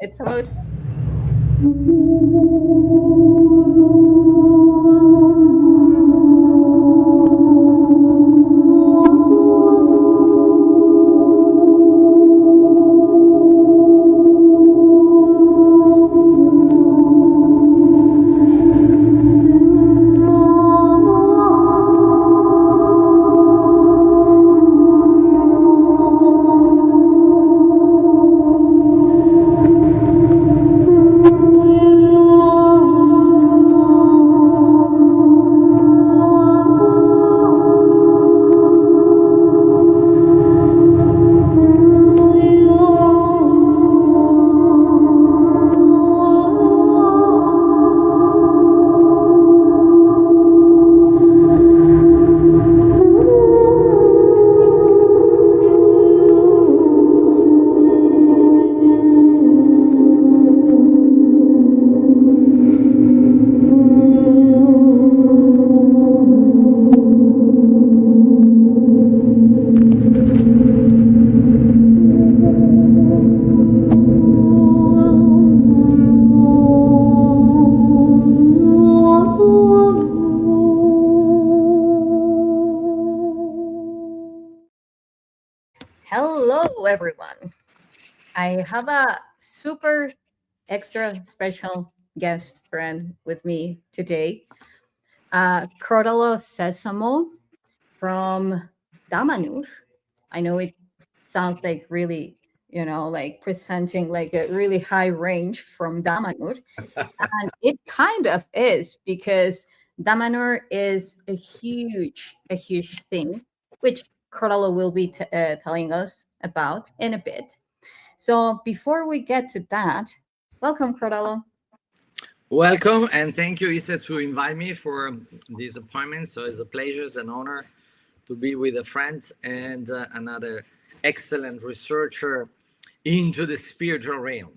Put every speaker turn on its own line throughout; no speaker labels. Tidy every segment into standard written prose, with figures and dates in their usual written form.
It's about hello, everyone. I have a super extra special guest friend with me today, Crotalo Sesamo from Damanhur. I know it sounds like really, like presenting like a really high range from Damanhur. And it kind of is because Damanhur is a huge thing, which Crotalo will be telling us about in a bit. So before we get to that, welcome, Crotalo.
Welcome, and thank you, Issa, to invite me for this appointment. So it's a pleasure, it's an honor to be with a friend and another excellent researcher into the spiritual realm.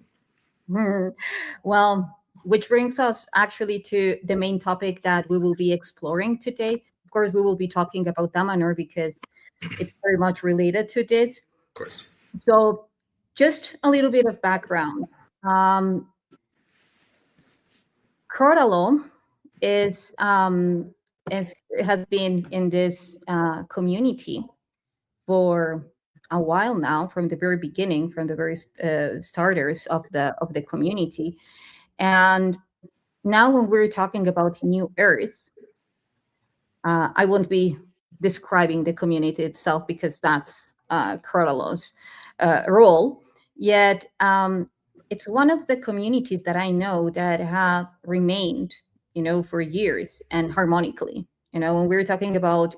Well, which brings us actually to the main topic that we will be exploring today. Of course, we will be talking about Damanhur because it's very much related to this.
Of course.
So, just a little bit of background. Um, Crotalo is has been in this community for a while now, from the very beginning, from the very starters of the community, and now when we're talking about New Earth, I won't be describing the community itself because that's Crotalo's role. Yet it's one of the communities that I know that have remained, for years and harmonically. When we're talking about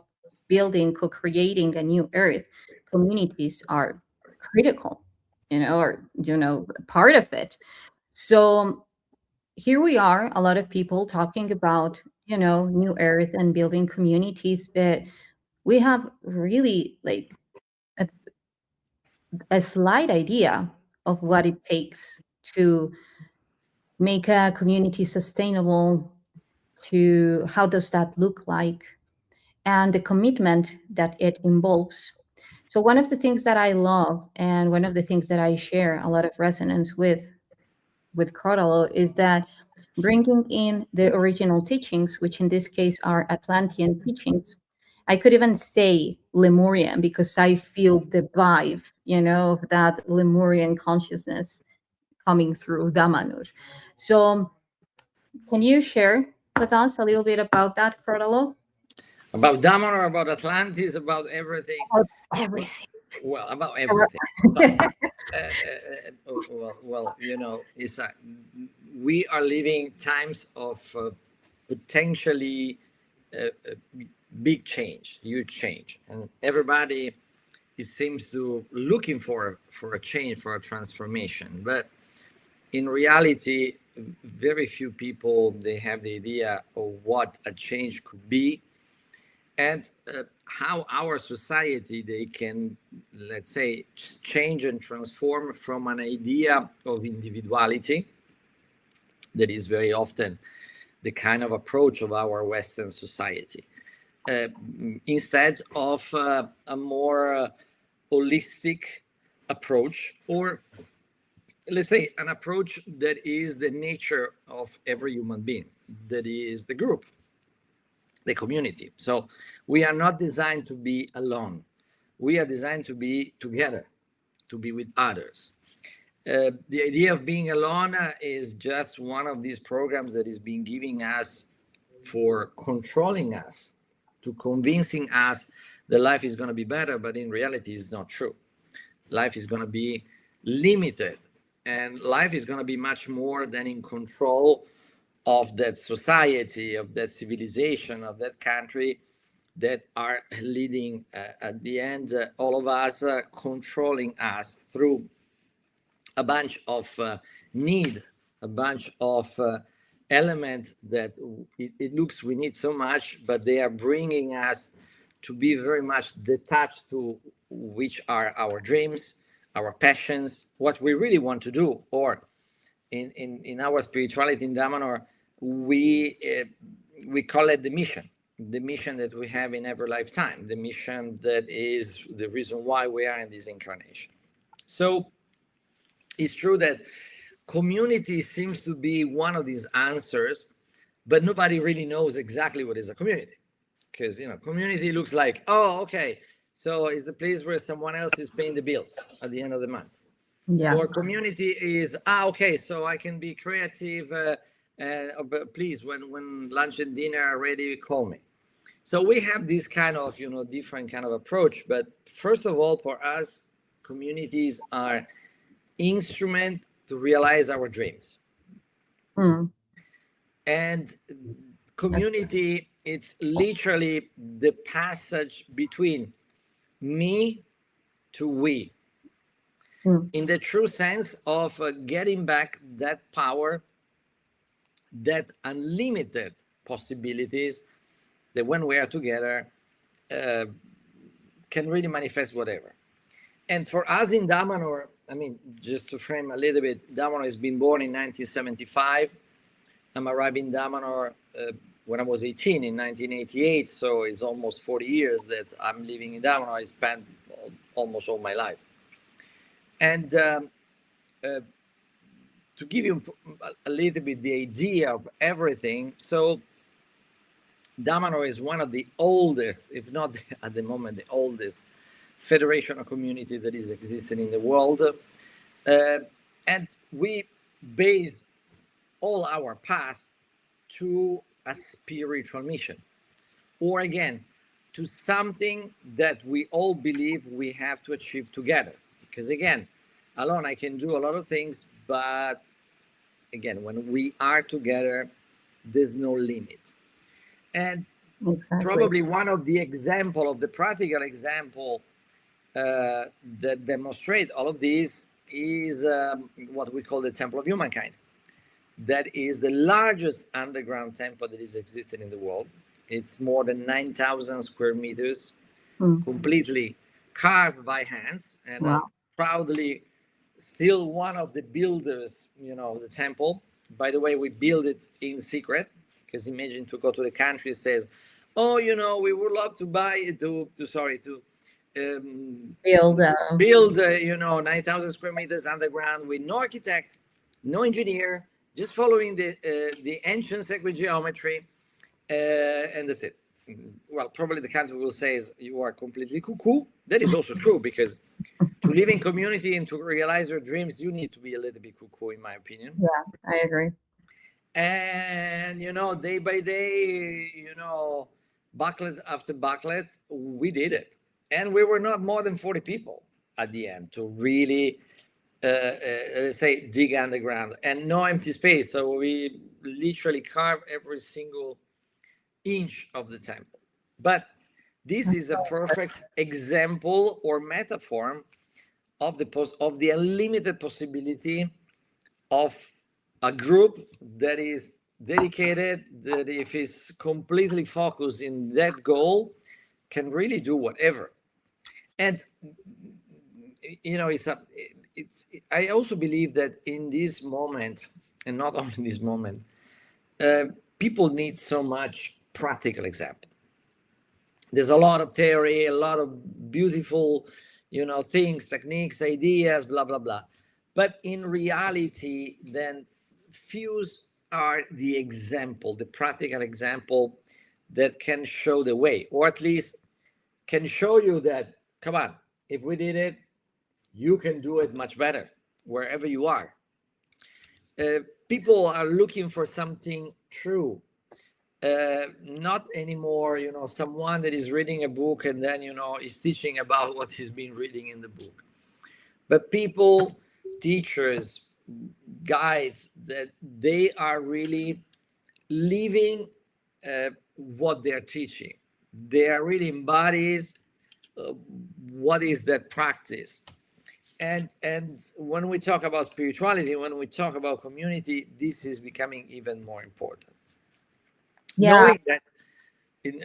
building, co-creating a new Earth, communities are critical, or part of it. So here we are, a lot of people talking about, new earth and building communities, but we have really like a, a slight idea of what it takes to make a community sustainable, to how does that look like, and the commitment that it involves. So one of the things that I love, and one of the things that I share a lot of resonance with Crotalo, is that bringing in the original teachings, which in this case are Atlantean teachings. I could even say Lemurian because I feel the vibe, of that Lemurian consciousness coming through Damanhur. So, can you share with us a little bit about that, Crotalo?
About Damanhur, about Atlantis, about everything.
About everything.
Well, about everything. But, Issa, we are living times of potentially big change, huge change, and everybody it seems to looking for a change, for a transformation. But in reality, very few people they have the idea of what a change could be, and how our society they can, let's say, change and transform from an idea of individuality that is very often the kind of approach of our Western society, instead of a more holistic approach, or let's say, an approach that is the nature of every human being, that is the group, the community. So we are not designed to be alone. We are designed to be together, to be with others. The idea of being alone is just one of these programs that is being giving us for controlling us, to convincing us that life is going to be better, but in reality it's not true. Life is going to be limited, and life is going to be much more than in control of that society, of that civilization, of that country that are leading at the end, all of us, controlling us through a bunch of need, a bunch of elements that it looks we need so much, but they are bringing us to be very much detached to which are our dreams, our passions, what we really want to do. Or in our spirituality in Damanhur, we call it the mission that we have in every lifetime, the mission that is the reason why we are in this incarnation. So it's true that community seems to be one of these answers, but nobody really knows exactly what is a community. Because, community looks like, oh, okay, so it's the place where someone else is paying the bills at the end of the month.
Yeah.
Or community is, okay, so I can be creative, but please, when lunch and dinner are ready, call me. So we have this kind of, different kind of approach. But first of all, for us, communities are instrument to realize our dreams. And community, it's literally the passage between me to we, in the true sense of getting back that power, that unlimited possibilities that when we are together can really manifest whatever. And for us in Damanhur, just to frame a little bit, Damanhur has been born in 1975. I'm arriving in Damanhur when I was 18 in 1988, so it's almost 40 years that I'm living in Damanhur. I spent almost all my life. And to give you a little bit the idea of everything, so Damanhur is one of the oldest, if not at the moment the oldest, federational community that is existing in the world. And we base all our paths to a spiritual mission, or again, to something that we all believe we have to achieve together. Because again, alone I can do a lot of things, but again, when we are together, there's no limit. And probably one of the practical example that demonstrate all of these is what we call the Temple of Humankind. That is the largest underground temple that is existing in the world. It's more than 9,000 square meters, completely carved by hands, and proudly still one of the builders, the temple. By the way, we build it in secret, because imagine to go to the country, says, oh, we would love to buy build 9,000 square meters underground with no architect, no engineer, just following the ancient sacred geometry, and that's it. Well, probably the country will say you are completely cuckoo. That is also true, because to live in community and to realize your dreams, you need to be a little bit cuckoo, in my opinion.
Yeah, I agree.
And day by day, bucklets after bucklets, we did it. And we were not more than 40 people at the end to really let's say dig underground, and no empty space. So we literally carve every single inch of the temple. But this is a perfect example or metaphor of the unlimited possibility of a group that is dedicated, that if it's completely focused in that goal, can really do whatever. And I also believe that in this moment, and not only in this moment, people need so much practical example. There's a lot of theory, a lot of beautiful, things, techniques, ideas, blah, blah, blah. But in reality, then few are the example, the practical example that can show the way, or at least can show you that, come on, if we did it, you can do it much better wherever you are. People are looking for something true, not anymore, someone that is reading a book and then, is teaching about what he's been reading in the book. But people, teachers, guides, that they are really living what they're teaching. They are really embodies what is that practice. And when we talk about spirituality, when we talk about community, this is becoming even more important.
Yeah,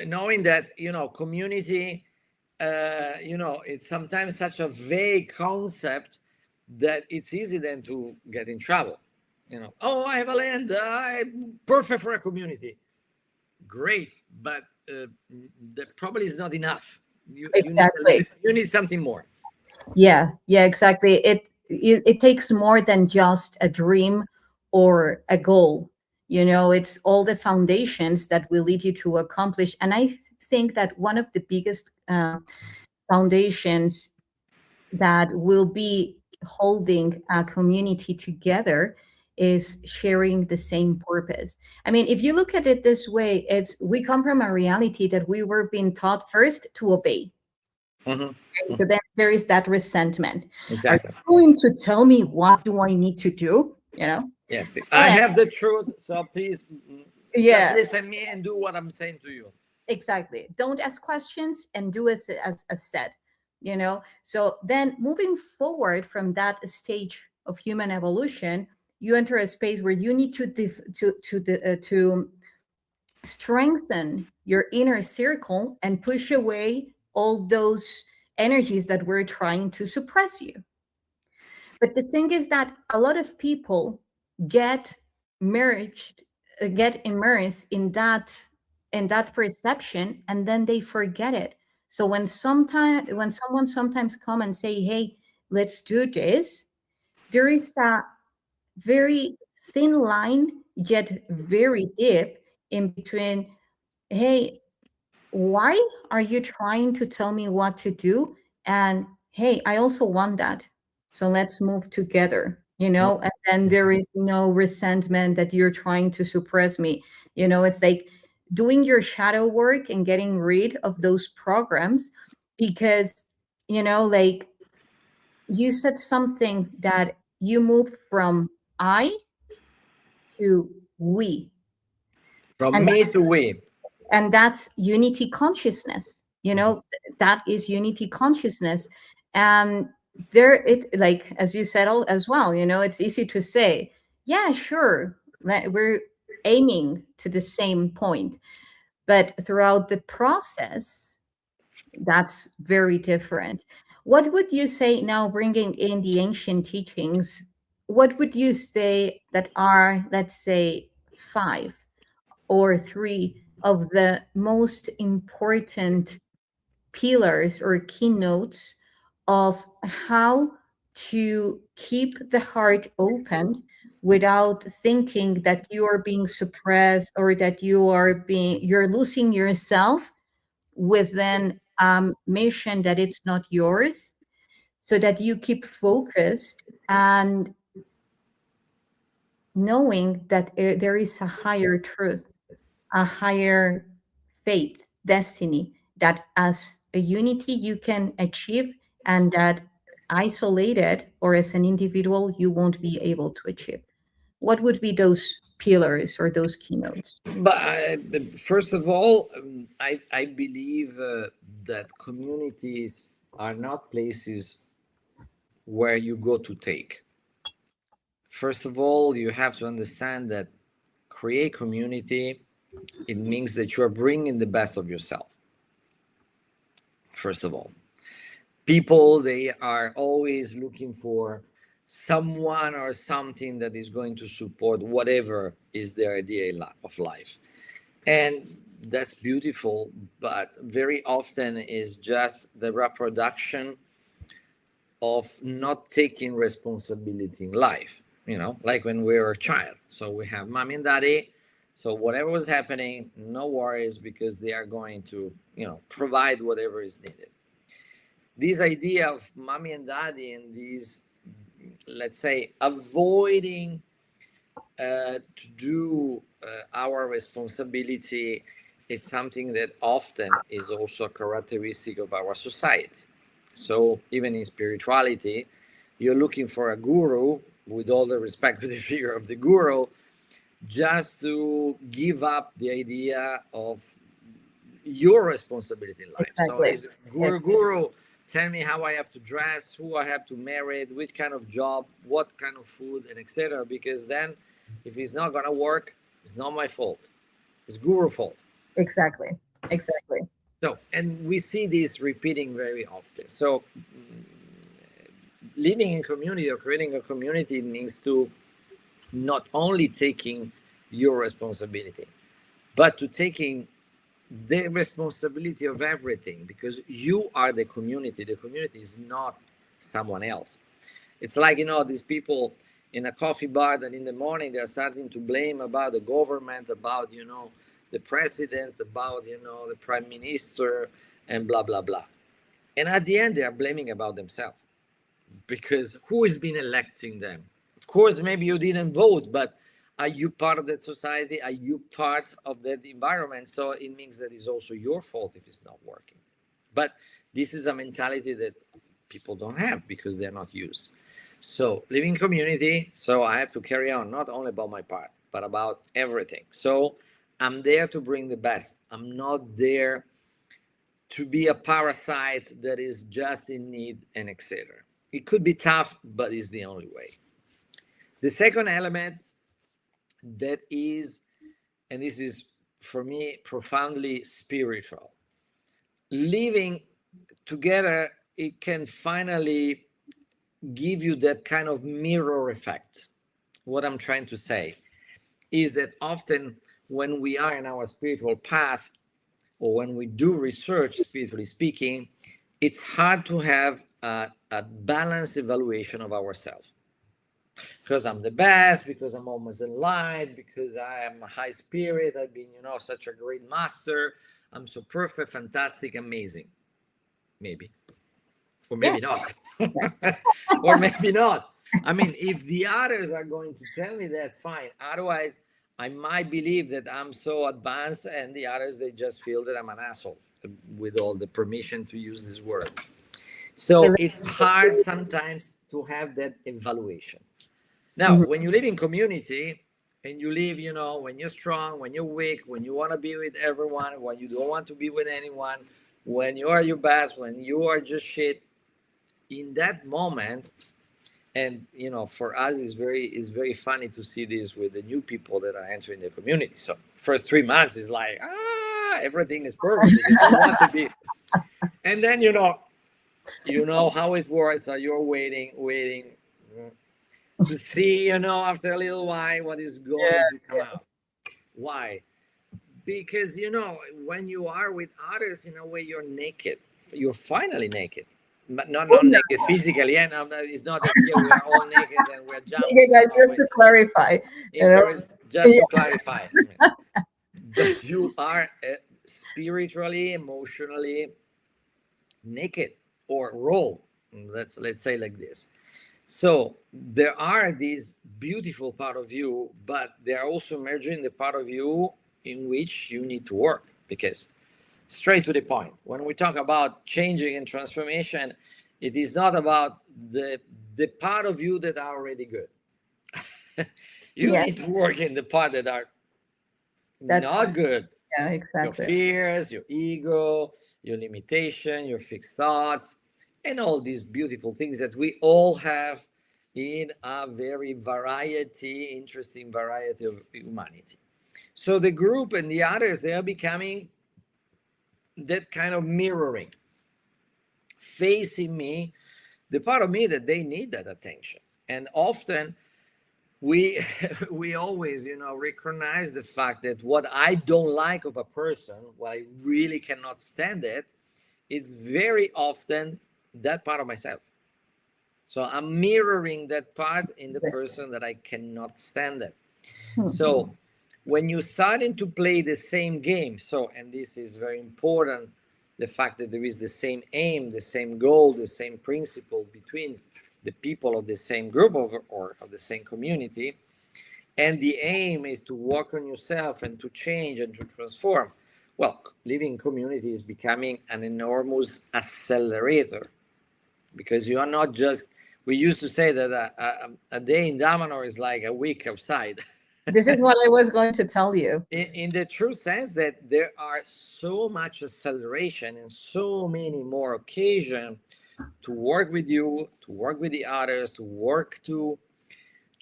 Knowing that community, it's sometimes such a vague concept that it's easy then to get in trouble. Oh, I have a land, I'm perfect for a community. Great, but that probably is not enough.
exactly.
You need something more.
Yeah, yeah, exactly. It takes more than just a dream or a goal. It's all the foundations that will lead you to accomplish. And I think that one of the biggest foundations that will be holding a community together is sharing the same purpose. I mean, if you look at it this way, it's we come from a reality that we were being taught first to obey.
Mm-hmm.
So then there is that resentment. Are
Exactly.
you going to tell me what do I need to do?
Yes, I
And
have the truth, so please just
yeah,
listen me and do what I'm saying to you.
exactly. Don't ask questions and do as said. So then moving forward from that stage of human evolution, you enter a space where you need to strengthen your inner circle and push away all those energies that were trying to suppress you. But the thing is that a lot of people get merged, get immersed in that perception, and then they forget it. So when someone sometimes come and say, "Hey, let's do this," there is a very thin line, yet very deep in between. Hey, why are you trying to tell me what to do? And hey, I also want that. So let's move together, and then there is no resentment that you're trying to suppress me. It's like doing your shadow work and getting rid of those programs because, like you said something that you moved from I to we.
From
And
me to we.
that's unity consciousness. That is unity consciousness. And there it, like as you said as well, it's easy to say, yeah, sure, we're aiming to the same point, but throughout the process, that's very different. What would you say, now bringing in the ancient teachings, what would you say that are, let's say, five or three of the most important pillars or keynotes of how to keep the heart open without thinking that you are being suppressed or that you're losing yourself within mission that it's not yours, so that you keep focused and knowing that there is a higher truth, a higher faith, destiny that as a unity you can achieve, and that isolated or as an individual you won't be able to achieve. What would be those pillars or those keynotes?
But first of all, I believe that communities are not places where you go to take. First of all, you have to understand that create community, it means that you are bringing the best of yourself. First of all, people, they are always looking for someone or something that is going to support whatever is their idea of life. And that's beautiful, but very often is just the reproduction of not taking responsibility in life, like when we were a child. So we have mommy and daddy. So whatever was happening, no worries, because they are going to, provide whatever is needed. This idea of mommy and daddy and these, let's say, avoiding to do our responsibility, it's something that often is also a characteristic of our society. So even in spirituality, you're looking for a guru, with all the respect to the figure of the guru, just to give up the idea of your responsibility in life.
Exactly.
So is guru, tell me how I have to dress, who I have to marry, which kind of job, what kind of food, and etc. Because then if it's not going to work, it's not my fault. It's guru fault.
Exactly.
So, and we see this repeating very often. So living in community or creating a community means to not only taking your responsibility, but to taking the responsibility of everything, because you are the community. The community is not someone else. It's like, these people in a coffee bar that in the morning they're starting to blame about the government, about, the president, about, the prime minister, and blah, blah, blah. And at the end, they are blaming about themselves, because who has been electing them? Of course, maybe you didn't vote, but are you part of that society? Are you part of that environment? So it means that it's also your fault if it's not working. But this is a mentality that people don't have because they're not used. So living community, so I have to carry on, not only about my part, but about everything. So I'm there to bring the best. I'm not there to be a parasite that is just in need and etc. It could be tough, but it's the only way. The second element that is, and this is for me profoundly spiritual, living together, it can finally give you that kind of mirror effect. What I'm trying to say is that often when we are in our spiritual path, or when we do research, spiritually speaking, it's hard to have a balanced evaluation of ourselves. Because I'm the best, because I'm almost enlightened, because I am a high spirit, I've been, such a great master, I'm so perfect, fantastic, amazing. Maybe. Or maybe not. Or maybe not. I mean, if the others are going to tell me that, fine. Otherwise, I might believe that I'm so advanced, and the others, they just feel that I'm an asshole, with all the permission to use this word. So it's hard sometimes to have that evaluation. Now, when you live in community and you live, when you're strong, when you're weak, when you want to be with everyone, when you don't want to be with anyone, when you are your best, when you are just shit, in that moment, and for us it's very funny to see this with the new people that are entering the community. So first 3 months is like, everything is perfect because you want to be, and then how it works. So you're waiting to see, after a little while, what is going to come out. Why? Because when you are with others, in a way, you're naked. You're finally naked. But not naked physically, and it's not that here we are all naked and we're jumping.
Hey guys, just to clarify,
just to clarify, but you are spiritually, emotionally naked or raw. Let's say like this. So there are these beautiful part of you, but they are also emerging the part of you in which you need to work. Because straight to the point, when we talk about changing and transformation, it is not about the part of you that are already good. You need to work in the part that are not good.
Yeah, exactly.
Your fears, your ego, your limitation, your fixed thoughts, and all these beautiful things that we all have in a very interesting variety of humanity. So the group and the others, they are becoming that kind of mirroring, facing me, the part of me that they need that attention. And often we always recognize the fact that what I don't like of a person, what I really cannot stand it, is very often that part of myself. So I'm mirroring that part in the person that I cannot stand it.
Hmm.
So when you're starting to play the same game, so, and this is very important, the fact that there is the same aim, the same goal, the same principle between the people of the same group or of the same community, and the aim is to work on yourself and to change and to transform. Well, living in community is becoming an enormous accelerator, because you are not just, we used to say that a day in Damanhur is like a week outside.
This is what I was going to tell you.
In the true sense that there are so much acceleration and so many more occasions to work with you, to work with the others, to work to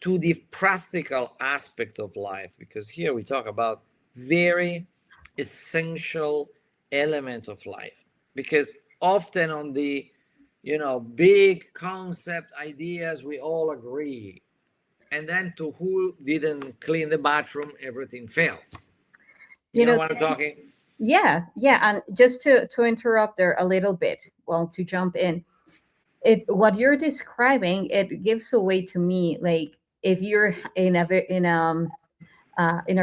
the practical aspect of life, because here we talk about very essential elements of life. Because often on the, you know, big concept ideas we all agree, and then to who didn't clean the bathroom, everything failed. You
You
know
know,
what I'm talking?
yeah, yeah. And just to interrupt there a little bit, well, to jump in, it what you're describing, it gives away to me, like if you're in a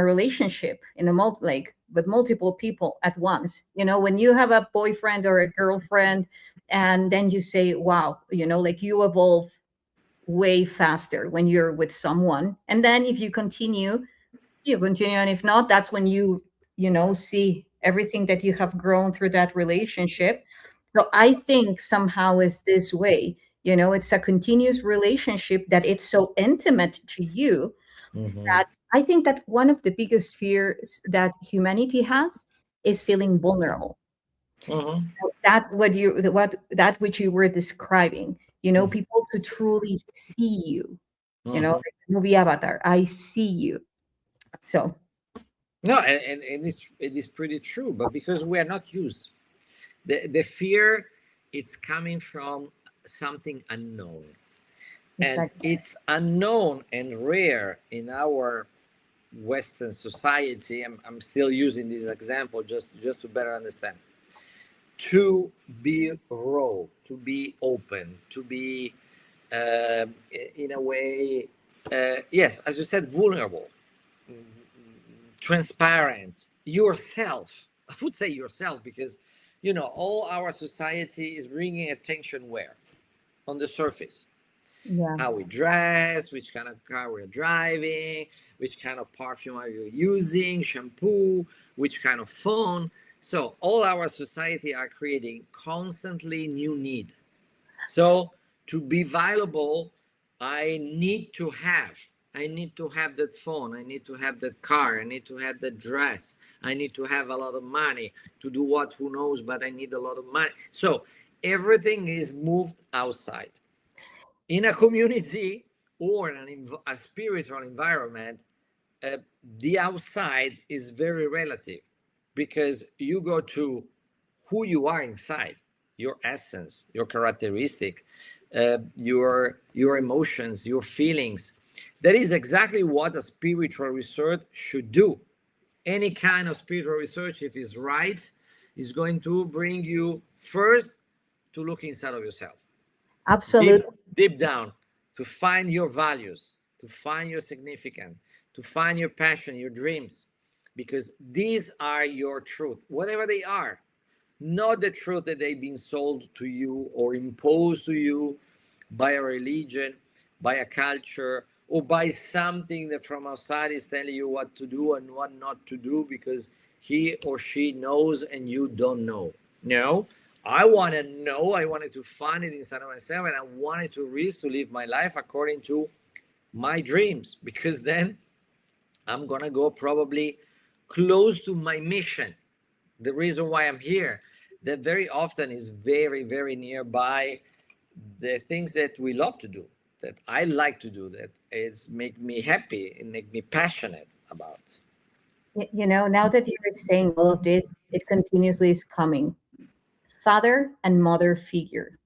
relationship, in a like with multiple people at once, you know, when you have a boyfriend or a girlfriend, and then you say, wow, you know, like you evolve way faster when you're with someone, and then if you continue, and if not, that's when you know, see everything that you have grown through that relationship. So I think somehow is this way, you know, it's a continuous relationship that it's so intimate to you,
Mm-hmm.
that I think that one of the biggest fears that humanity has is feeling vulnerable.
Mm-hmm.
That what that which you were describing, you know, people to truly see you, you know,
Mm-hmm.
like the movie Avatar, I see you. So
No, and it is pretty true, but because we are not used, the fear, it's coming from something unknown, and
exactly.
it's unknown and rare in our Western society. I'm still using this example just to better understand. To be raw, to be open, to be in a way, yes, as you said, vulnerable, transparent, yourself. I would say yourself, because you know all our society is bringing attention where, on the surface,
Yeah,
how we dress, which kind of car we're driving, which kind of perfume are you using, shampoo, which kind of phone. So all our society are creating constantly new need. So to be valuable, I need to have that phone, I need to have that car, I need to have that dress, I need to have a lot of money to do what, who knows, but I need a lot of money. So everything is moved outside. In a community or in a spiritual environment, uh, the outside is very relative, because you go to who you are inside, your essence, your characteristic, your emotions, your feelings. That is exactly what a spiritual research should do. Any kind of spiritual research, if it's right, is going to bring you first to look inside of yourself, deep
absolutely.
deep down, to find your values, to find your significance, to find your passion, your dreams, because these are your truth, whatever they are. Not the truth that they've been sold to you or imposed to you by a religion, by a culture, or by something that from outside is telling you what to do and what not to do, because he or she knows and you don't know. No, I want to know. I wanted to find it inside of myself, and I wanted to risk to live my life according to my dreams, because then I'm gonna go probably close to my mission, the reason why I'm here, that very often is very, very nearby the things that we love to do, that I like to do, that it's make me happy and make me passionate about.
You know, now that you're saying all of this, it continuously is coming. Father and mother figure.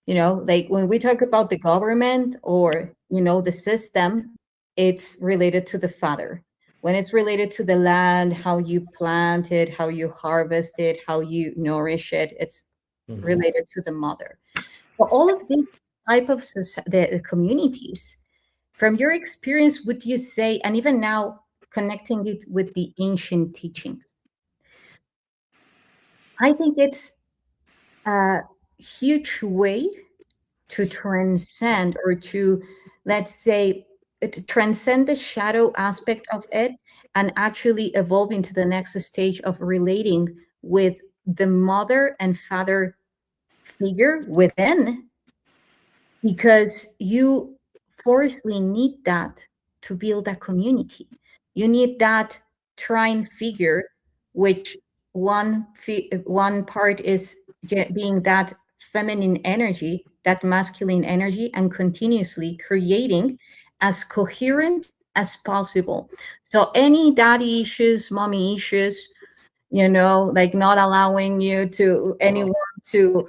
You know, like when we talk about the government or, you know, the system, it's related to the father. When it's related to the land, how you plant it, how you harvest it, how you nourish it, it's
Mhm.
related to the mother. So all of this type of the communities, from your experience, would you say, and even now connecting it with the ancient teachings, I think it's a huge way to transcend, or to, let's say, to transcend the shadow aspect of it and actually evolve into the next stage of relating with the mother and father figure within, because you forcefully need that to build a community. You need that trine figure, which one part is being that feminine energy, that masculine energy, and continuously creating as coherent as possible. So any daddy issues, mommy issues, like not allowing you to anyone to,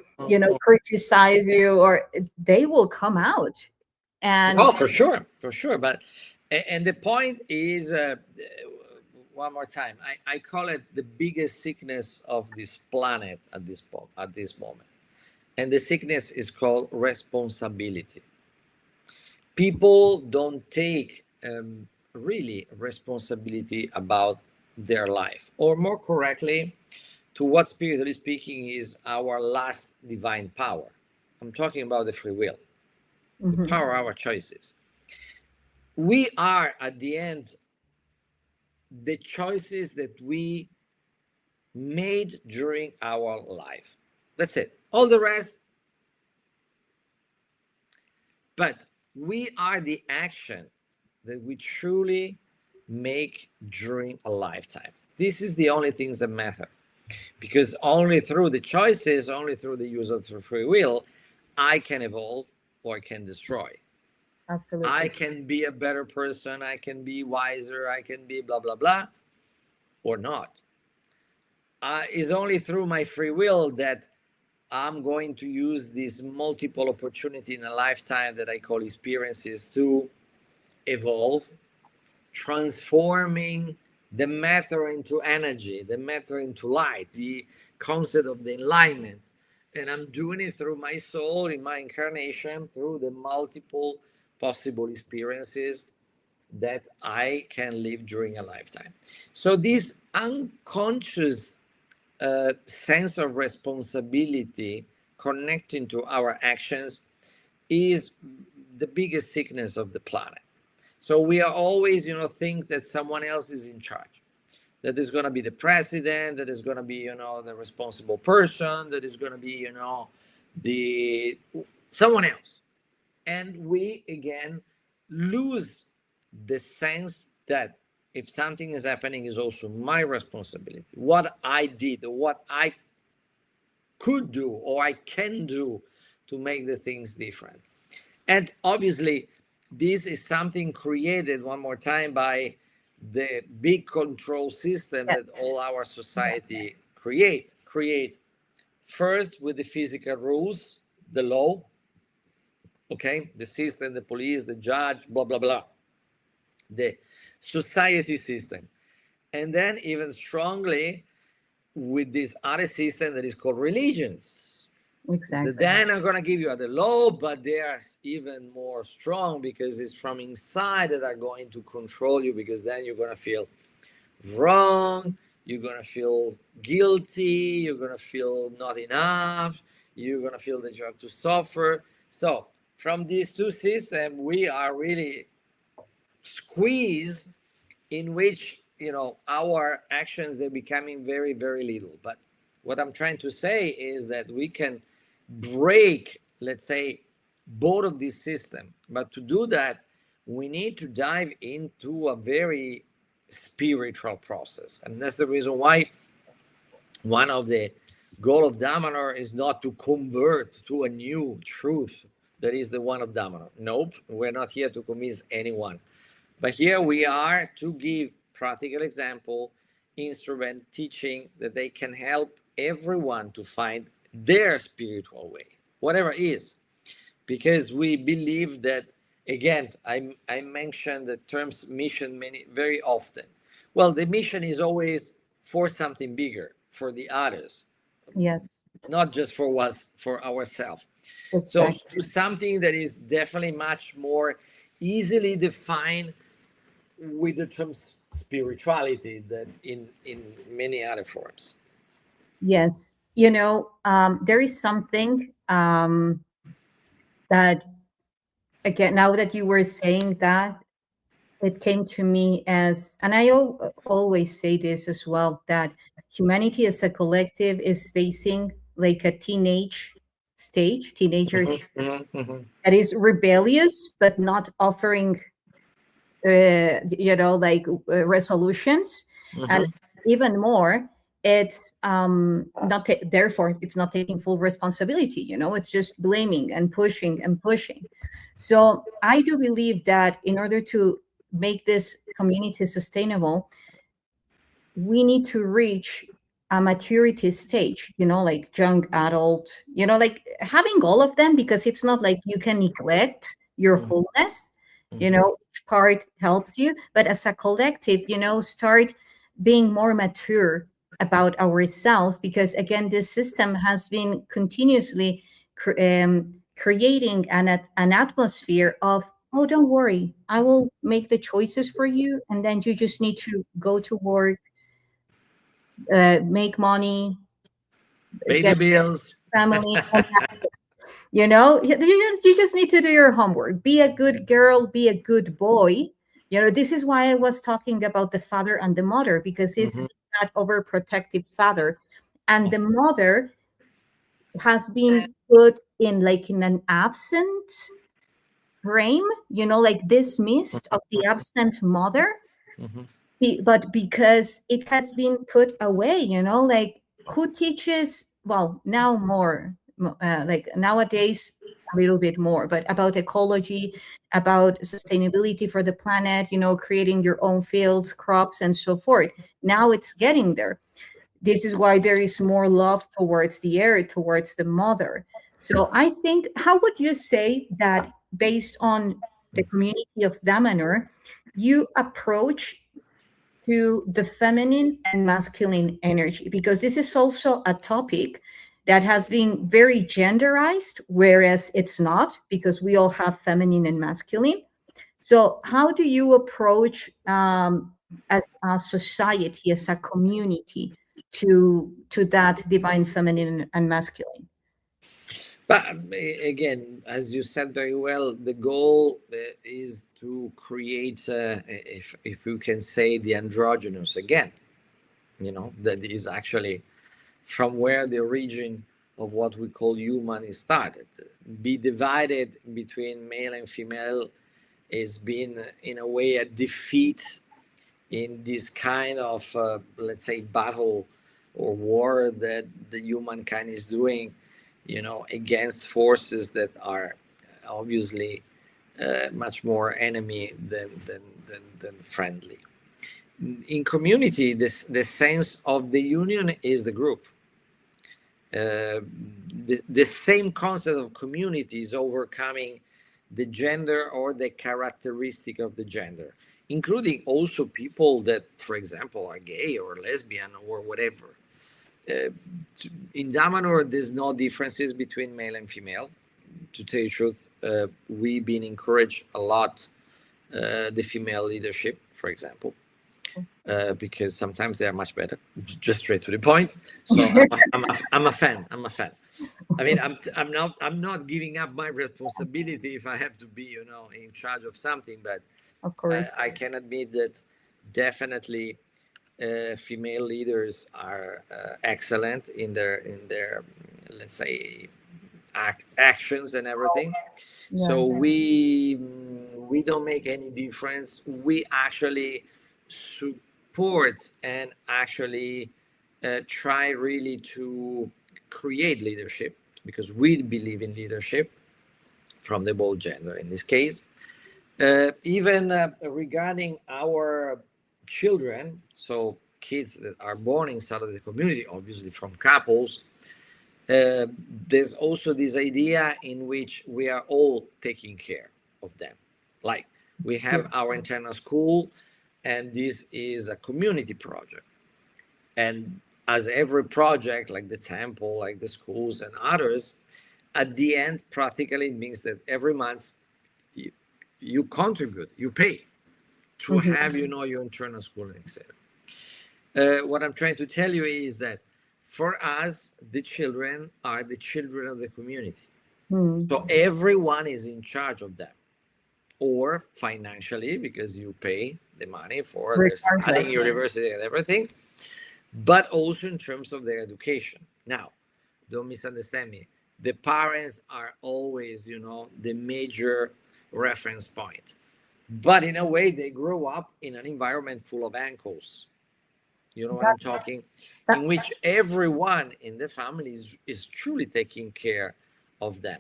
criticize you, or they will come out. And
Oh, for sure. But and the point is, one more time, I call it the biggest sickness of this planet at this moment, and the sickness is called responsibility. People don't take really responsibility about their life, or more correctly, to what spiritually speaking is our last divine power. I'm talking about the free will, the power of our choices. We are at the end the choices that we made during our life. That's it. All the rest, but we are the action that we truly make during a lifetime. This is the only things that matter, because only through the choices, only through the use of free will, I can evolve or I can destroy.
absolutely,
I can be a better person, I can be wiser, I can be blah, blah, blah, or not. It's only through my free will that I'm going to use this multiple opportunity in a lifetime that I call experiences to evolve, transforming the matter into energy, the matter into light, the concept of the enlightenment. And I'm doing it through my soul in my incarnation, through the multiple possible experiences that I can live during a lifetime. So this unconscious sense of responsibility connecting to our actions is the biggest sickness of the planet. So we are always, think that someone else is in charge, that is going to be the president, that is going to be, the responsible person, that is going to be, the someone else. And we again lose the sense that if something is happening is also my responsibility. What I did, or what I could do, or I can do to make the things different. And obviously, this is something created one more time by the big control system
yes,
that all our society create first with the physical rules, the law, okay, the system, the police, the judge, blah blah blah, the society system, and then even strongly with this other system that is called religions.
exactly,
Then I'm gonna give you the law, but they are even more strong because it's from inside that are going to control you, because then you're gonna feel wrong, you're gonna feel guilty, you're gonna feel not enough, you're gonna feel that you have to suffer. So from these two systems, we are really squeezed, in which our actions, they're becoming very very little. But what I'm trying to say is that we can break, let's say, both of these systems. But to do that, we need to dive into a very spiritual process, and that's the reason why one of the goal of Damanhur is not to convert to a new truth that is the one of Damanhur. Nope, we're not here to convince anyone, but here we are to give practical example, instrument, teaching that they can help everyone to find their spiritual way, whatever it is. Because we believe that, again, I mentioned the terms mission very often. Well, the mission is always for something bigger, for the others.
yes,
not just for us, for ourselves. So
Exactly.
something that is definitely much more easily defined with the term spirituality than in many other forms.
Yes. There is something that, again, now that you were saying that, it came to me as, and I always say this as well, that humanity as a collective is facing like a teenagers that is rebellious, but not offering, like resolutions. And even more, it's not therefore it's not taking full responsibility. It's just blaming and pushing and pushing. So I do believe that in order to make this community sustainable, we need to reach a maturity stage, like young adult, like having all of them, because it's not like you can neglect your wholeness. Each part helps you, but as a collective, start being more mature about ourselves, because again, this system has been continuously creating an atmosphere of, oh, don't worry, I will make the choices for you, and then you just need to go to work, make money,
Pay the
get
bills.
family. You just need to do your homework. Be a good girl. Be a good boy. This is why I was talking about the father and the mother, because it's that overprotective father, and the mother has been put in like in an absent frame. Like dismissed of the absent mother. But because it has been put away, like who teaches, well, now more, like nowadays a little bit more, but about ecology, about sustainability for the planet, creating your own fields, crops, and so forth. Now it's getting there. This is why there is more love towards the earth, towards the mother. So I think, how would you say that, based on the community of Damanhur, you approach to the feminine and masculine energy? Because this is also a topic that has been very genderized, whereas it's not, because we all have feminine and masculine. So how do you approach, as a society, as a community, to that divine feminine and masculine?
But again, as you said very well, the goal is to create, if you can say, the androgynous again. That is actually from where the origin of what we call human is started. Be divided between male and female is been, in a way, a defeat in this kind of, let's say, battle or war that the humankind is doing, against forces that are obviously much more enemy than friendly. In community, the sense of the union is the group. The same concept of community is overcoming the gender or the characteristic of the gender, including also people that, for example, are gay or lesbian or whatever. In Damanhur, there's no differences between male and female. To tell you the truth, we've been encouraged a lot, the female leadership, for example, because sometimes they are much better. Just straight to the point. So I'm a fan. I mean, I'm not giving up my responsibility if I have to be, in charge of something. But
Of course.
I can admit that definitely female leaders are excellent in their let's say actions and everything.
Yeah.
So we don't make any difference. We actually support and actually try really to create leadership, because we believe in leadership from the both gender in this case. Even regarding our children, so kids that are born inside of the community, obviously from couples, there's also this idea in which we are all taking care of them. Like, we have our internal school, and this is a community project. And as every project, like the temple, like the schools and others, at the end, practically it means that every month you contribute, you pay to
Mhm.
have, your internal schooling, etc. What I'm trying to tell you is that for us, the children are the children of the community.
Mm.
So everyone is in charge of them, or financially, because you pay the money for their studying,
Regardless.
university, and everything, but also in terms of their education. Now, don't misunderstand me. The parents are always, the major reference point. But in a way, they grow up in an environment full of ankles. You know what
That,
I'm talking?
that,
In which everyone in the family is truly taking care of them.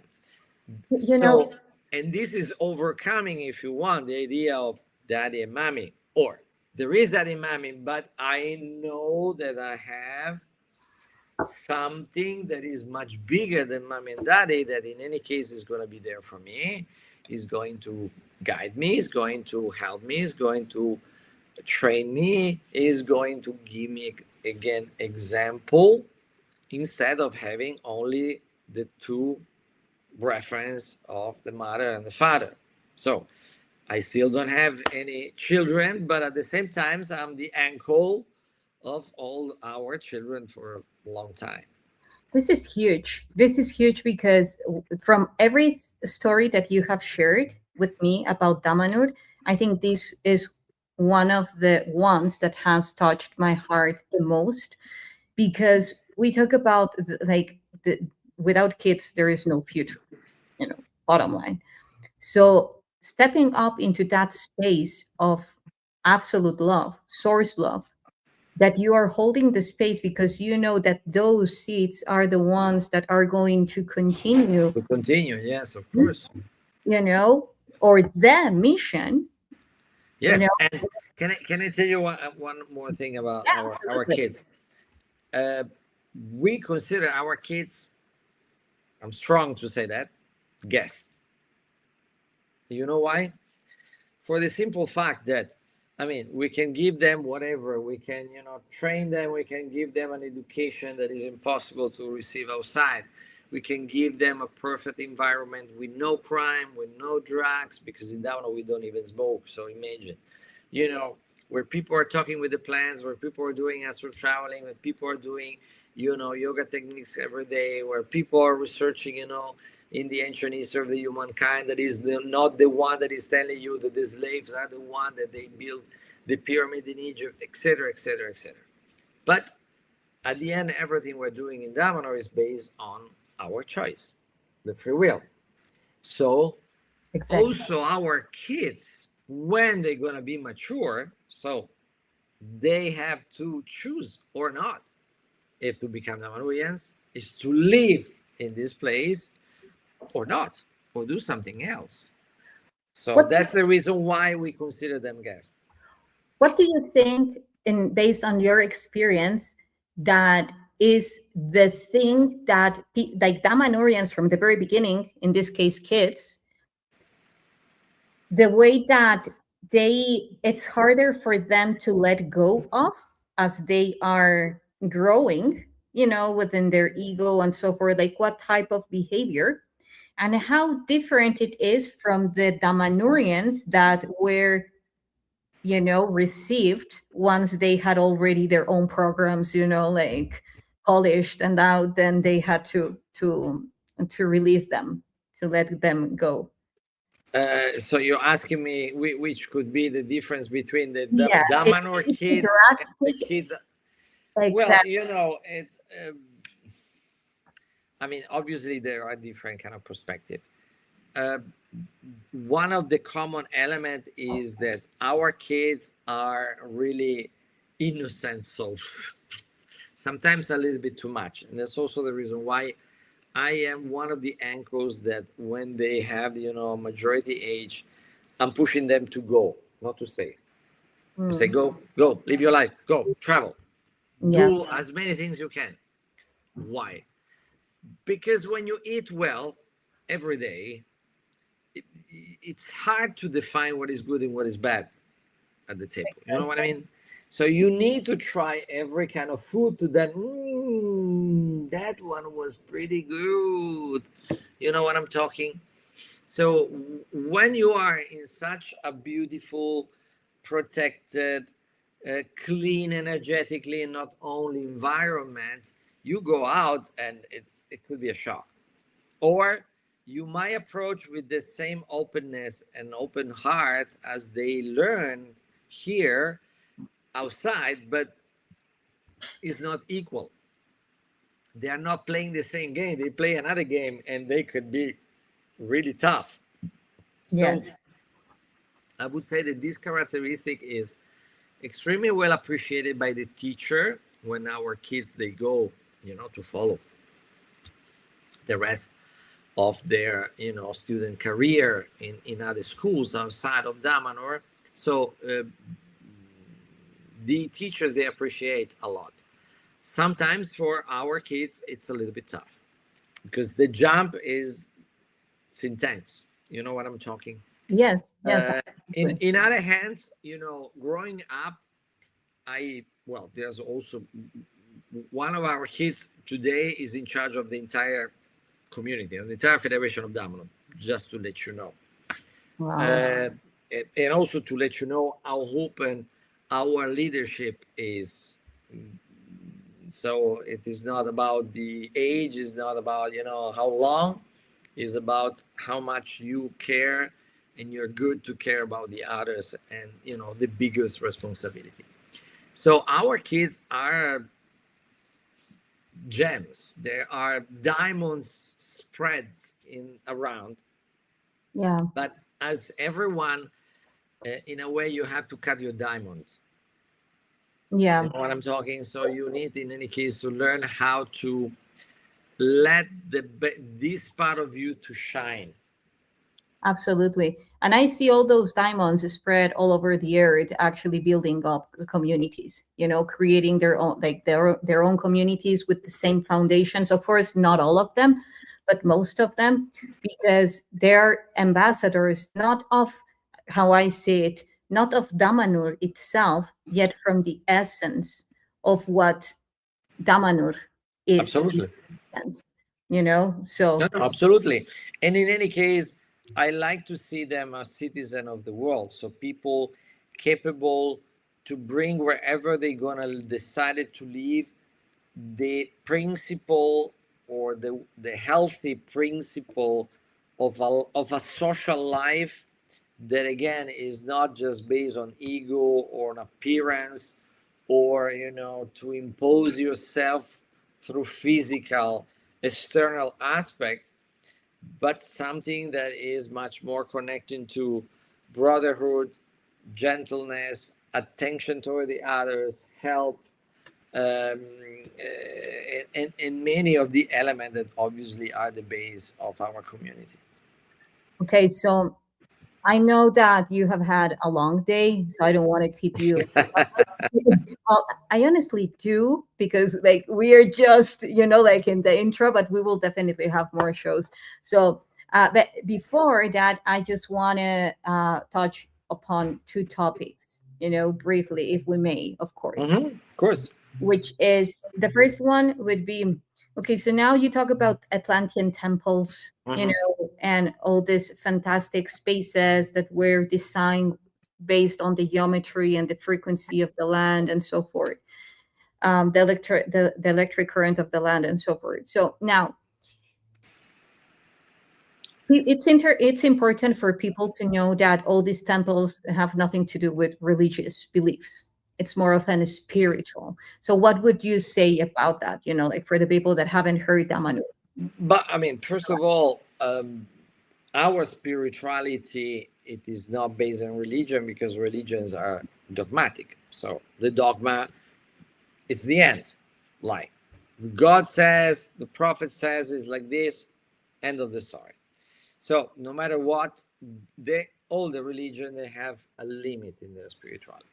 you know,
So, and this is overcoming, if you want, the idea of daddy and mommy, or there is daddy and mommy, but I know that I have something that is much bigger than mommy and daddy, that in any case is going to be there for me, is going to guide me, is going to help me, is going to train me, is going to give me, again, example, instead of having only the two reference of the mother and the father. So I still don't have any children, but at the same time, I'm the ankle of all our children for a long time.
this is huge. This is huge because from every story that you have shared with me about Damanhur, I think this is one of the ones that has touched my heart the most, because we talk about like without kids there is no future, bottom line. So stepping up into that space of absolute love, source love, that you are holding the space because you know that those seeds are the ones that are going to continue,
To continue, yes, of course.
you know, or the mission, you know.
Yes, and can I tell you one more thing about
Yeah,
our
absolutely.
kids? Uh, we consider our kids, I'm strong to say that, guests. You know why? For the simple fact that, I mean, we can give them whatever, we can, train them, we can give them an education that is impossible to receive outside. We can give them a perfect environment with no crime, with no drugs, because in Davao we don't even smoke. So imagine, where people are talking with the plants, where people are doing astral traveling, where people are doing, yoga techniques every day, where people are researching, in the ancient history of the humankind, that is not the one that is telling you that the slaves are the one that they built the pyramid in Egypt, etc., etc., etc. But at the end, everything we're doing in Damanhur is based on our choice, the free will. So
Exactly.
also our kids, when they're going to be mature, so they have to choose or not, if to become Damanhurians, is to live in this place or not, or do something else. So
What
that's the reason why we consider them guests.
What do you think, in based on your experience, that is the thing that like Damanhurians from the very beginning, in this case kids, the way that it's harder for them to let go of as they are growing, within their ego and so forth, like what type of behavior and how different it is from the Damanhurians that were, received once they had already their own programs, like polished, and now then they had to release them, to let them go.
So you're asking me which could be the difference between the
Yes,
Damanhur
it's a
kids and the
drastic.
kids? Well,
Exactly.
it's. I mean, obviously there are different kind of perspective. Uh, One of the common element is that our kids are really innocent souls. Sometimes a little bit too much, and that's also the reason why I am one of the anchors that when they have, majority age, I'm pushing them to go, not to stay. I say,
Mm,
go, live your life, go, travel,
yeah.
do as many things you can. Why? Because when you eat well every day, it, it's hard to define what is good and what is bad at the table. You know what I mean? So you need to try every kind of food to then, that one was pretty good. You know what I'm talking? So when you are in such a beautiful, protected, clean, energetically, not only environment, you go out and it could be a shock. Or you might approach with the same openness and open heart as they learn here outside, but it's not equal. They are not playing the same game. They play another game and they could be really tough.
Yes.
So I would say that this characteristic is extremely well appreciated by the teacher when our kids they go, to follow the rest of their, student career in other schools outside of Damanhur. So the teachers they appreciate a lot. Sometimes for our kids it's a little bit tough because the jump it's intense. You know what I'm talking?
Yes. Yes.
In other hands, growing up, there's also one of our kids today is in charge of the entire community, the entire Federation of Damanhur, just to let you know.
Wow.
And also to let you know how open our leadership is. So it is not about the age, it's not about, how long, it's about how much you care and you're good to care about the others and, the biggest responsibility. So our kids are gems. There are diamonds spreads around.
Yeah.
But as everyone, in a way, you have to cut your diamonds.
Yeah.
You know what I'm talking? So you need, in any case, to learn how to let this part of you to shine.
Absolutely. And I see all those diamonds spread all over the earth, actually building up the communities, creating their own, like their own communities with the same foundations. Of course, not all of them, but most of them, because they're ambassadors, not of, how I see it, not of Damanhur itself, yet from the essence of what Damanhur is.
Absolutely.
So
No, absolutely. And in any case, I like to see them as citizen of the world. So people capable to bring wherever they're gonna decide to live the principle or the healthy principle of a social life that again is not just based on ego or on appearance or to impose yourself through physical external aspect, but something that is much more connected to brotherhood, gentleness, attention toward the others, help, and many of the elements that obviously are the base of our community.
Okay, so I know that you have had a long day, so I don't want to keep you. Well, I honestly do, because like we are just, like in the intro, but we will definitely have more shows. So, but before that, I just want to touch upon two topics, briefly, if we may, of course.
Of course.
Which is, the first one would be, okay, so now you talk about Atlantean temples, and all these fantastic spaces that were designed based on the geometry and the frequency of the land and so forth, the electric current of the land and so forth. So now it's important for people to know that all these temples have nothing to do with religious beliefs. It's more of an spiritual. So what would you say about that, like for the people that haven't heard Damanhur?
But I mean, first of all, our spirituality, it is not based on religion because religions are dogmatic. So the dogma, it's the end. Like God says, the prophet says is like this, end of the story. So no matter what, all the religion, they have a limit in their spirituality.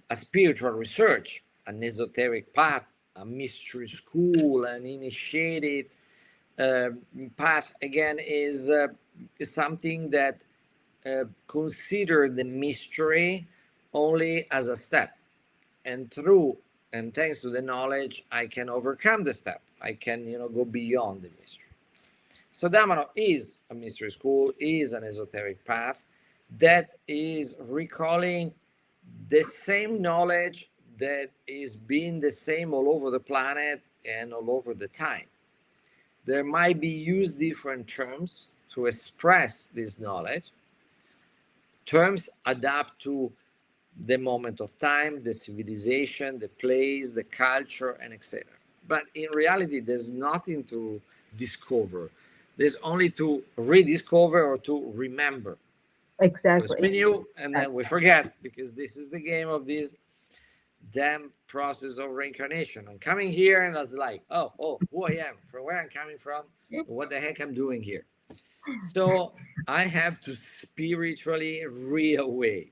A spiritual research, an esoteric path, a mystery school, an initiated path, again, is something that consider the mystery only as a step. And through and thanks to the knowledge, I can overcome the step. I can, go beyond the mystery. So Damanhur is a mystery school, is an esoteric path that is recalling the same knowledge that is being the same all over the planet and all over the time. There might be used different terms to express this knowledge. Terms adapt to the moment of time, the civilization, the place, the culture, and etc. But in reality, there's nothing to discover. There's only to rediscover or to remember.
Exactly.
We knew and then we forget, because this is the game of this damn process of reincarnation. I'm coming here and I was like, oh, who I am, from where I'm coming from, what the heck I'm doing here. So I have to spiritually reawake.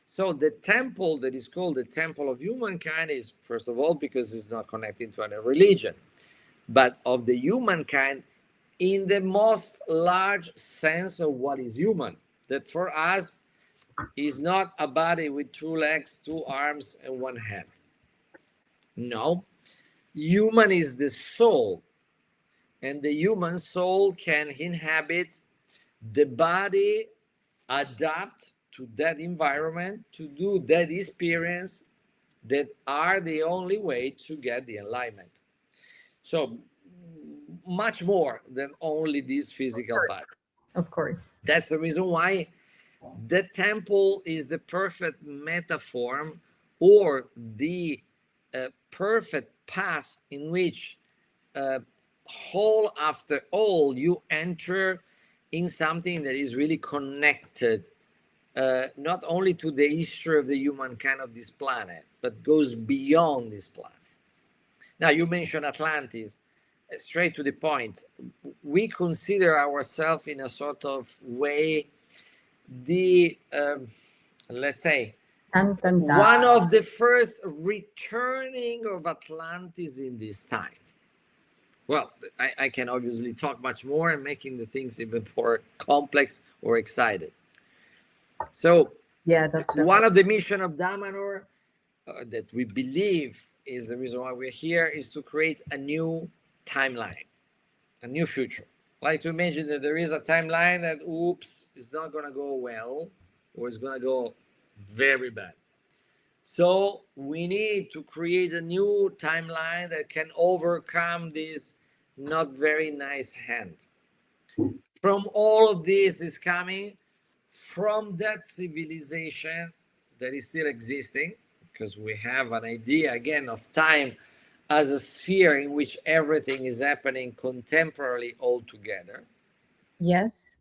So the temple that is called the temple of humankind is, first of all, because it's not connected to any religion, but of the humankind in the most large sense of what is human. That for us is not a body with 2 legs, 2 arms, and 1 hand. No, human is the soul, and the human soul can inhabit the body, adapt to that environment, to do that experience, that are the only way to get the enlightenment. So much more than only this physical body.
Of course.
That's the reason why the temple is the perfect metaphor, or the perfect path in which whole after all you enter in something that is really connected not only to the history of the humankind of this planet, but goes beyond this planet. Now, you mentioned Atlantis. Straight to the point, we consider ourselves in a sort of way the let's say one of the first returning of Atlantis in this time. Well, I can obviously talk much more and making the things even more complex or excited. So
yeah, that's
one of the mission of Damanhur that we believe is the reason why we're here, is to create a new timeline, a new future. Like to imagine that there is a timeline that, oops, it's not going to go well, or it's going to go very bad. So we need to create a new timeline that can overcome this not very nice hand. From all of this is coming from that civilization that is still existing, because we have an idea again of time as a sphere in which everything is happening contemporarily all together.
Yes.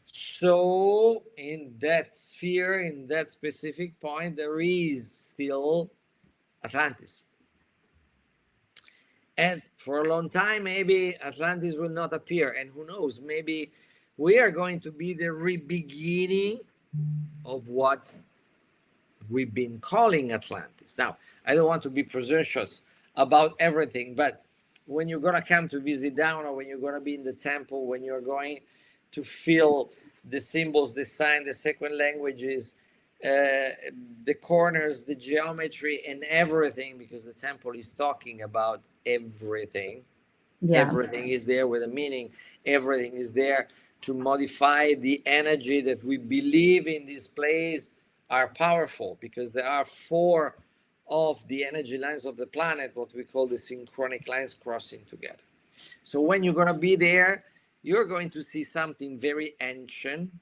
So in that sphere, in that specific point, there is still Atlantis. And for a long time, maybe Atlantis will not appear. And who knows, maybe we are going to be the re-beginning of what we've been calling Atlantis. Now, I don't want to be presumptuous about everything, but when you're going to come to visit down, or when you're going to be in the temple, when you're going to feel the symbols, the sign, the sacred languages, the corners, the geometry, and everything, because the temple is talking about everything. Yeah. Everything is there with a meaning. Everything is there to modify the energy that we believe in this place are powerful, because there are 4 of the energy lines of the planet, what we call the synchronic lines, crossing together. So when you're going to be there, you're going to see something very ancient,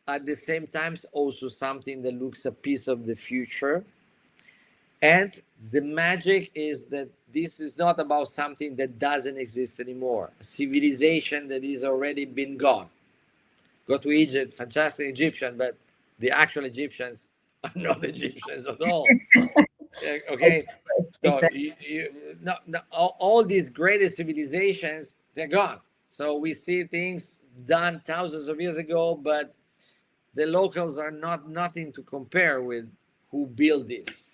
at the same time also something that looks a piece of the future. And the magic is that this is not about something that doesn't exist anymore, a civilization that is already been gone. Go to Egypt, fantastic Egyptian, but the actual Egyptians are not Egyptians at all. Okay, so all these greatest civilizations, they're gone. So we see things done thousands of years ago, but the locals are nothing to compare with who built this.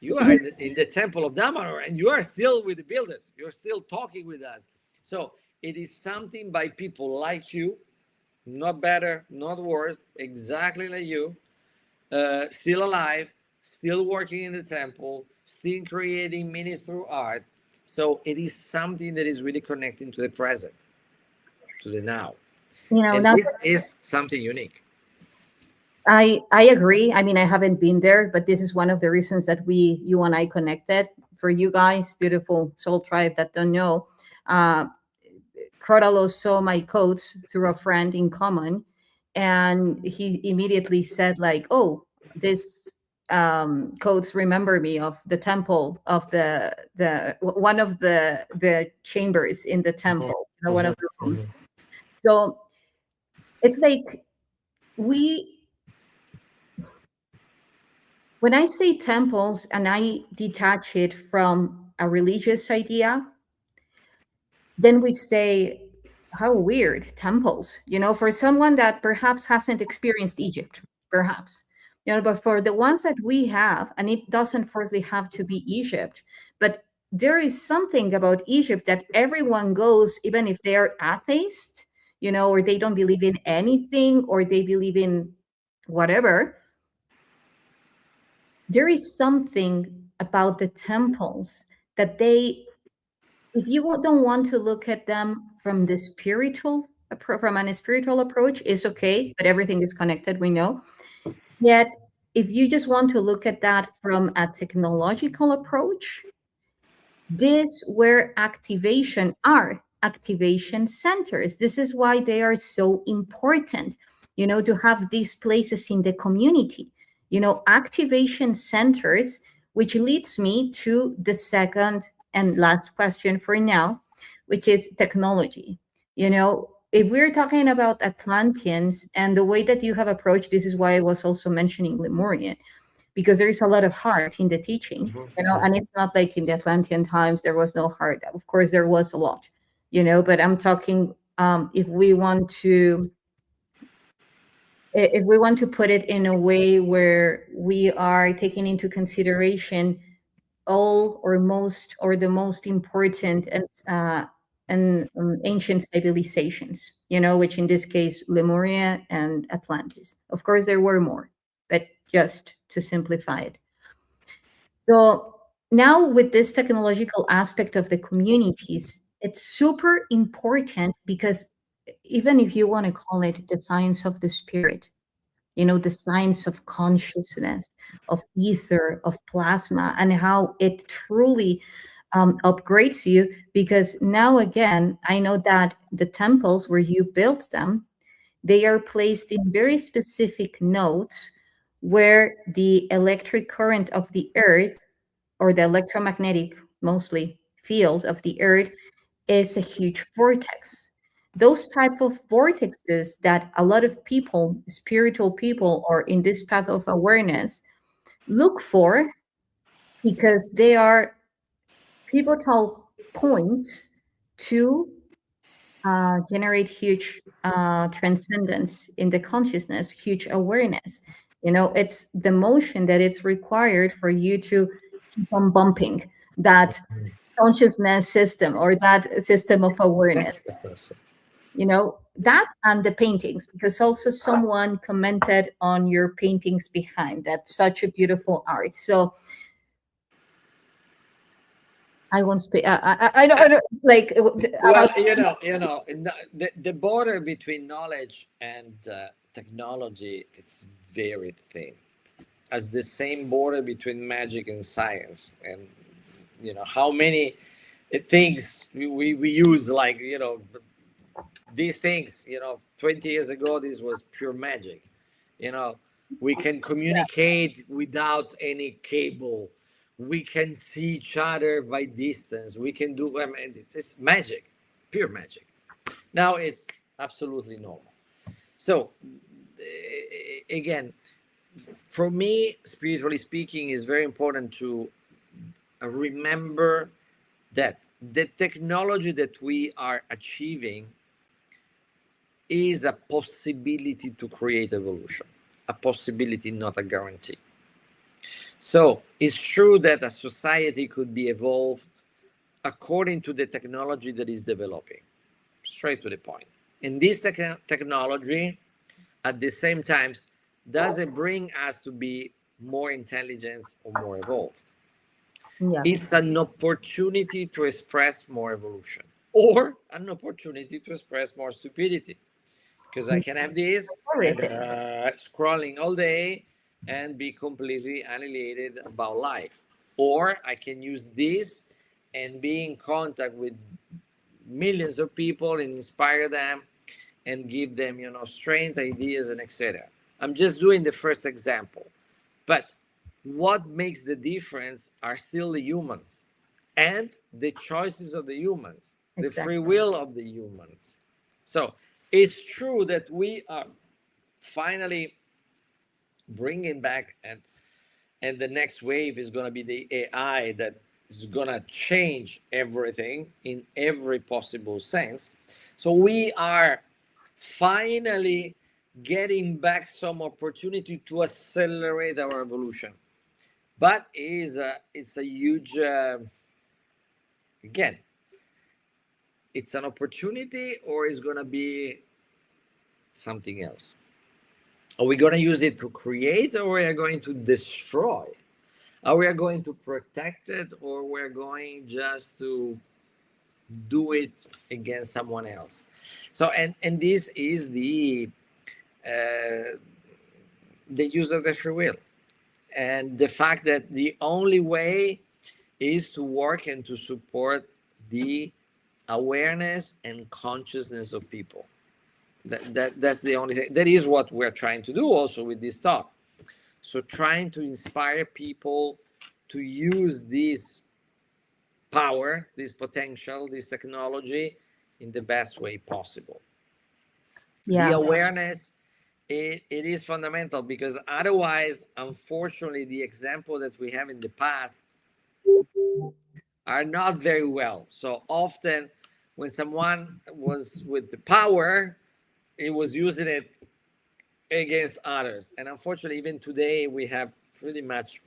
You are in the temple of Damanhur, and you are still with the builders. You're still talking with us. So it is something by people like you, not better, not worse, exactly like you, still alive, still working in the temple, still creating meanings through art. So it is something that is really connecting to the present, to the now. And
Now
this is something unique.
I agree. I mean, I haven't been there, but this is one of the reasons that you and I connected. For you guys, beautiful soul tribe that don't know, uh, Crotalo saw my codes through a friend in common, and he immediately said, like, "Oh, this codes remember me of the temple of the one of the chambers in the temple, one of the rooms." So it's like we when I say temples and I detach it from a religious idea, then we say, how weird, temples, for someone that perhaps hasn't experienced Egypt, perhaps. But for the ones that we have, and it doesn't firstly have to be Egypt, but there is something about Egypt that everyone goes, even if they are atheist, or they don't believe in anything, or they believe in whatever. There is something about the temples that if you don't want to look at them from the from a spiritual approach, is okay, but everything is connected, we know. Yet, if you just want to look at that from a technological approach, this where activation centers. This is why they are so important, to have these places in the community, activation centers, which leads me to the second and last question for now, which is technology. If we're talking about Atlanteans and the way that you have approached, this is why I was also mentioning Lemurian, because there is a lot of heart in the teaching, and it's not like in the Atlantean times there was no heart. Of course, there was a lot, but I'm talking if we want to put it in a way where we are taking into consideration all or most or the most important and ancient civilizations, which in this case Lemuria and Atlantis. Of course, there were more, but just to simplify it. So now with this technological aspect of the communities, it's super important because even if you want to call it the science of the spirit, the science of consciousness, of ether, of plasma, and how it truly upgrades you. Because now, again, I know that the temples where you built them, they are placed in very specific nodes where the electric current of the earth, or the electromagnetic, mostly, field of the earth is a huge vortex. Those type of vortexes that a lot of people, spiritual people, or in this path of awareness, look for, because they are pivotal points to generate huge transcendence in the consciousness, huge awareness. It's the motion that it's required for you to keep on bumping that consciousness system, or that system of awareness. That, and the paintings, because also someone commented on your paintings behind that, such a beautiful art. So I won't speak. I don't like.
Well, the border between knowledge and technology, it's very thin, as the same border between magic and science. And how many things we use, like these things, 20 years ago, this was pure magic. We can communicate without any cable. We can see each other by distance. We can do, it's magic, pure magic. Now it's absolutely normal. So again, for me, spiritually speaking, is very important to remember that the technology that we are achieving is a possibility to create evolution, a possibility, not a guarantee. So it's true that a society could be evolved according to the technology that is developing, straight to the point. And this technology, at the same time, doesn't bring us to be more intelligent or more evolved.
Yeah.
It's an opportunity to express more evolution, or an opportunity to express more stupidity. Because I can have this and scrolling all day and be completely annihilated about life. Or I can use this and be in contact with millions of people and inspire them and give them, strength, ideas, and etc. I'm just doing the first example. But what makes the difference are still the humans and the choices of the humans, the free will of the humans. So it's true that we are finally bringing back, and the next wave is going to be the AI that is going to change everything in every possible sense. So we are finally getting back some opportunity to accelerate our evolution. But it's a huge, again, it's an opportunity, or it's going to be something else? Are we going to use it to create, or we are going to destroy? Are we going to protect it, or we're going just to do it against someone else? So, and this is the use of the free will, and the fact that the only way is to work and to support the awareness and consciousness of people. That's the only thing. That is what we're trying to do also with this talk. So trying to inspire people to use this power, this potential, this technology in the best way possible. Yeah. The awareness, it is fundamental, because otherwise, unfortunately, the example that we have in the past are not very well. So often when someone was with the power, it was using it against others. And unfortunately, even today, we have pretty much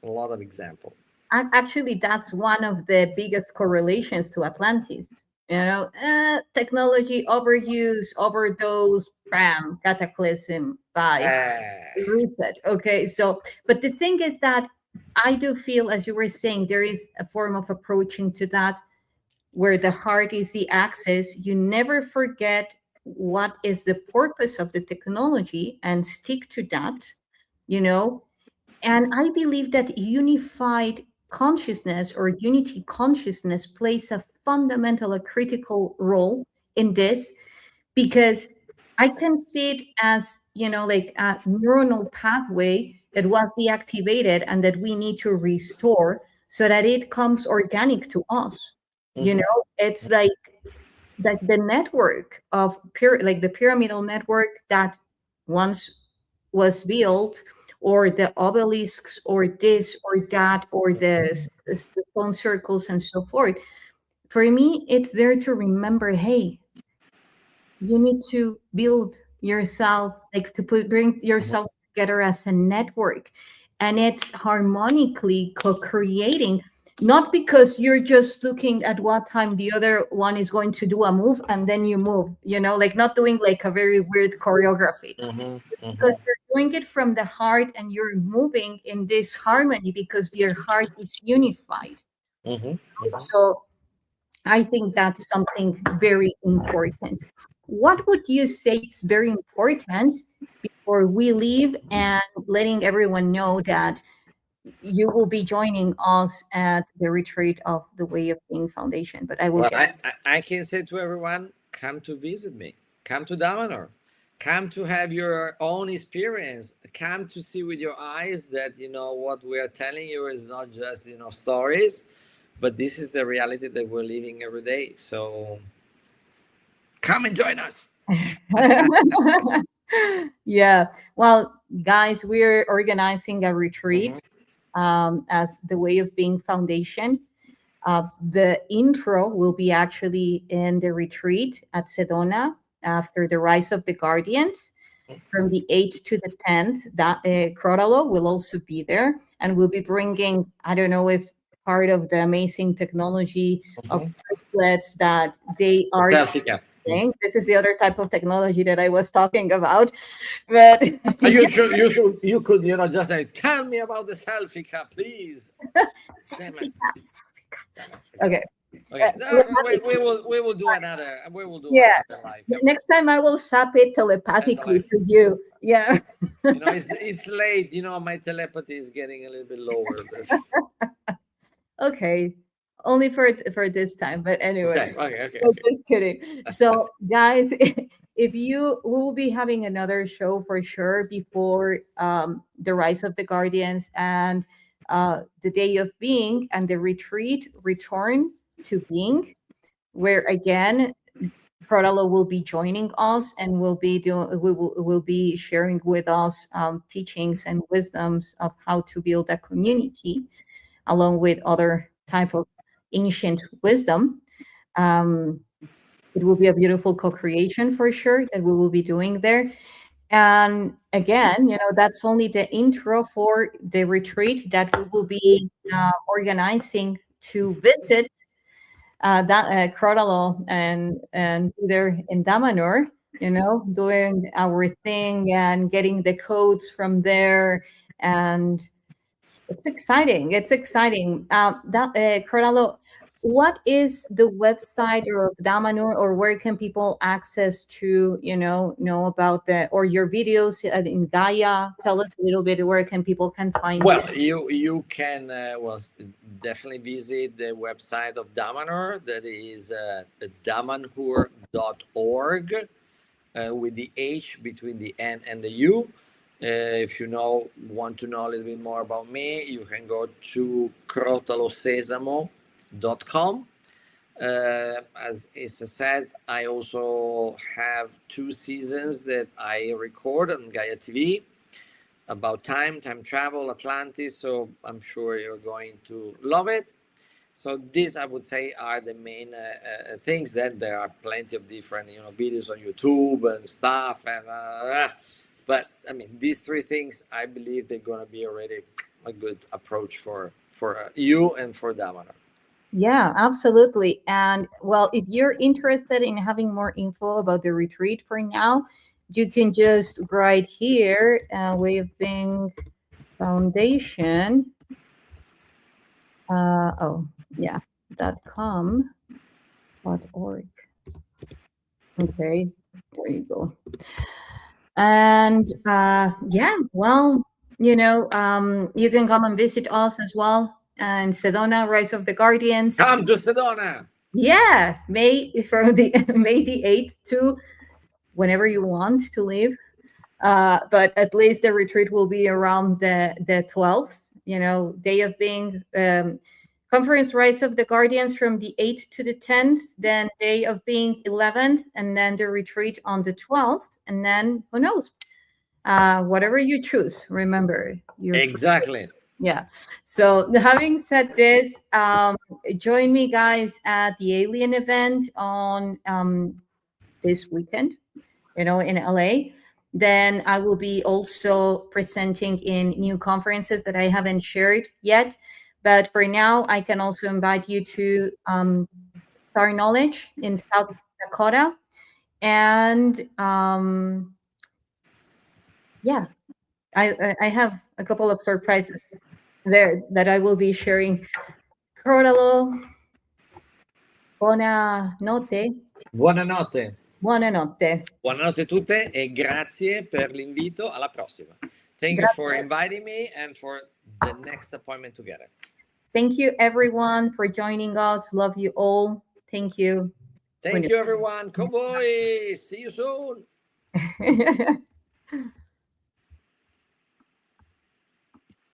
a lot of examples.
Actually, that's one of the biggest correlations to Atlantis. Technology overuse, overdose, bam, cataclysm, bye, reset. Okay, so, but the thing is that I do feel, as you were saying, there is a form of approaching to that where the heart is the axis. You never forget what is the purpose of the technology and stick to that, and I believe that unified consciousness or unity consciousness plays a fundamental, a critical role in this, because I can see it as, like a neuronal pathway that was deactivated and that we need to restore so that it comes organic to us. It's like the network of like the pyramidal network that once was built, or the obelisks, or this or that, or the stone circles and so forth. For me, it's there to remember, hey, you need to build yourself, like to bring yourselves together as a network, and it's harmonically co-creating, not because you're just looking at what time the other one is going to do a move and then you move, like not doing like a very weird choreography, because you're doing it from the heart and you're moving in this harmony because your heart is unified. So I think that's something very important. What would you say is very important before we leave, and letting everyone know that you will be joining us at the retreat of the Way of Being Foundation? But I will.
I can say to everyone, come to visit me, come to Damanhur, come to have your own experience, come to see with your eyes that what we are telling you is not just stories, but this is the reality that we're living every day. So come and join us.
Yeah. Well, guys, we're organizing a retreat as the Way of Being Foundation. The intro will be actually in the retreat at Sedona after the Rise of the Guardians from the 8th to the 10th. That Crotalo will also be there, and we'll be bringing, I don't know if part of the amazing technology of bracelets that they are thing. This is the other type of technology that I was talking about. But
You could, just like, tell me about the selfie cup, please. Damn it.
Okay.
Okay. We will do another. We will do
Yeah.
another live.
Next time I will sap it telepathically to you. Yeah.
It's late. My telepathy is getting a little bit lower.
Okay. Only for this time. But anyways,
Okay.
just kidding. So guys, if you we will be having another show for sure before the Rise of the Guardians and the Day of Being and the retreat return to being, where again Crotalo will be joining us and will be sharing with us teachings and wisdoms of how to build a community along with other type of ancient wisdom. Um, it will be a beautiful co-creation for sure that we will be doing there. And again, that's only the intro for the retreat that we will be organizing to visit Crotalo and there in Damanhur, doing our thing and getting the codes from there, and it's exciting. It's exciting. Crotalo, what is the website of Damanhur, or where can people access to know about or your videos in Gaia? Tell us a little bit where people can find
you. You can definitely visit the website of Damanhur. That is damanhur.org with the H between the N and the U. If you want to know a little bit more about me, you can go to crotalosesamo.com. As YssaH said, I also have 2 seasons that I record on Gaia TV about time travel, Atlantis. So I'm sure you're going to love it. So these, I would say, are the main things. Then there are plenty of different videos on YouTube and stuff, but I mean, these 3 things, I believe they're going to be already a good approach for you and for Damanhur.
Yeah, absolutely. And well, if you're interested in having more info about the retreat for now, you can just write here Way of Being Foundation. .com.org. Okay, there you go. And yeah, well, you can come and visit us as well. And Sedona, Rise of the Guardians.
Come to Sedona.
Yeah, from the May the 8th to whenever you want to leave. But at least the retreat will be around the 12th, Day of Being conference Rise of the Guardians from the 8th to the 10th, then Day of Being 11th, and then the retreat on the 12th, and then who knows, whatever you choose, remember
exactly.
Yeah. So having said this, join me guys at the Alien event on this weekend, in LA. Then I will be also presenting in new conferences that I haven't shared yet. But for now, I can also invite you to Star Knowledge in South Dakota. And yeah, I have a couple of surprises there that I will be sharing. Crotalo, buonanotte.
Buonanotte.
Buonanotte.
Buonanotte a tutte e grazie per l'invito. Alla prossima. Thank you for inviting me and for the next appointment together.
Thank you, everyone, for joining us. Love you all. Thank you.
Thank you, everyone. Cowboy. See you soon.